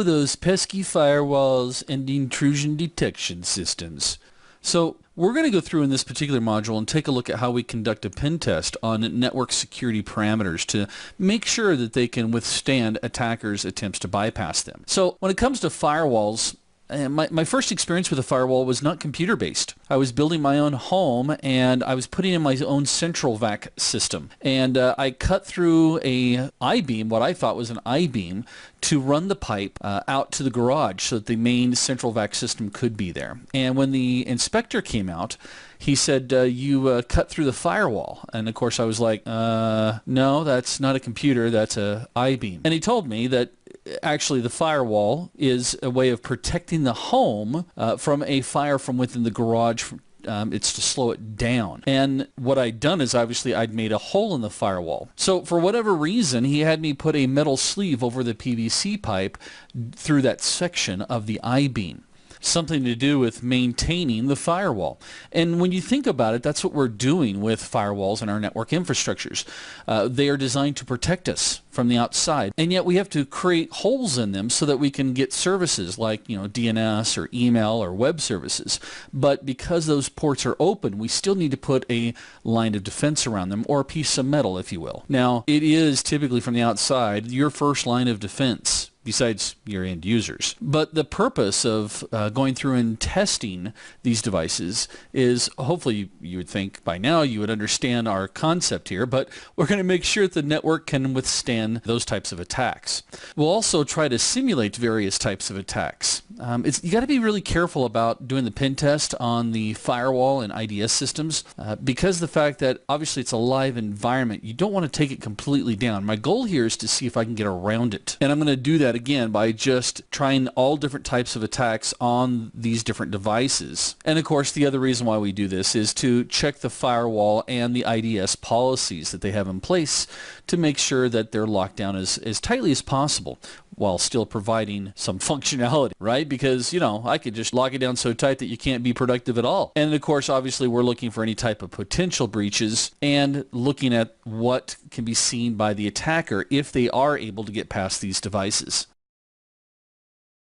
those pesky firewalls and intrusion detection systems. So we're going to go through in this particular module and take a look at how we conduct a pen test on network security parameters to make sure that they can withstand attackers' attempts to bypass them. So when it comes to firewalls, my first experience with a firewall was not computer-based. I was building my own home, and I was putting in my own central vac system. And I cut through a I-beam, what I thought was an I-beam, to run the pipe out to the garage so that the main central vac system could be there. And when the inspector came out, he said, you cut through the firewall. And of course I was like, no, that's not a computer, that's a I-beam. And he told me that actually the firewall is a way of protecting the home from a fire from within the garage. It's to slow it down. And what I'd done is obviously I'd made a hole in the firewall. So for whatever reason, he had me put a metal sleeve over the PVC pipe through that section of the I-beam. Something to do with maintaining the firewall. And when you think about it, that's what we're doing with firewalls in our network infrastructures. They are designed to protect us from the outside, and yet we have to create holes in them so that we can get services like, DNS or email or web services. But because those ports are open, we still need to put a line of defense around them, or a piece of metal, if you will. Now, it is typically from the outside your first line of defense, besides your end users. But the purpose of going through and testing these devices is, hopefully you would think by now you would understand our concept here, but we're going to make sure that the network can withstand those types of attacks. We'll also try to simulate various types of attacks. You got to be really careful about doing the pen test on the firewall and IDS systems because the fact that obviously it's a live environment, you don't want to take it completely down. My goal here is to see if I can get around it. And I'm going to do that again by just trying all different types of attacks on these different devices. And of course the other reason why we do this is to check the firewall and the IDS policies that they have in place to make sure that they're locked down as tightly as possible while still providing some functionality, right? Because, I could just lock it down so tight that you can't be productive at all. And of course, obviously, we're looking for any type of potential breaches and looking at what can be seen by the attacker if they are able to get past these devices.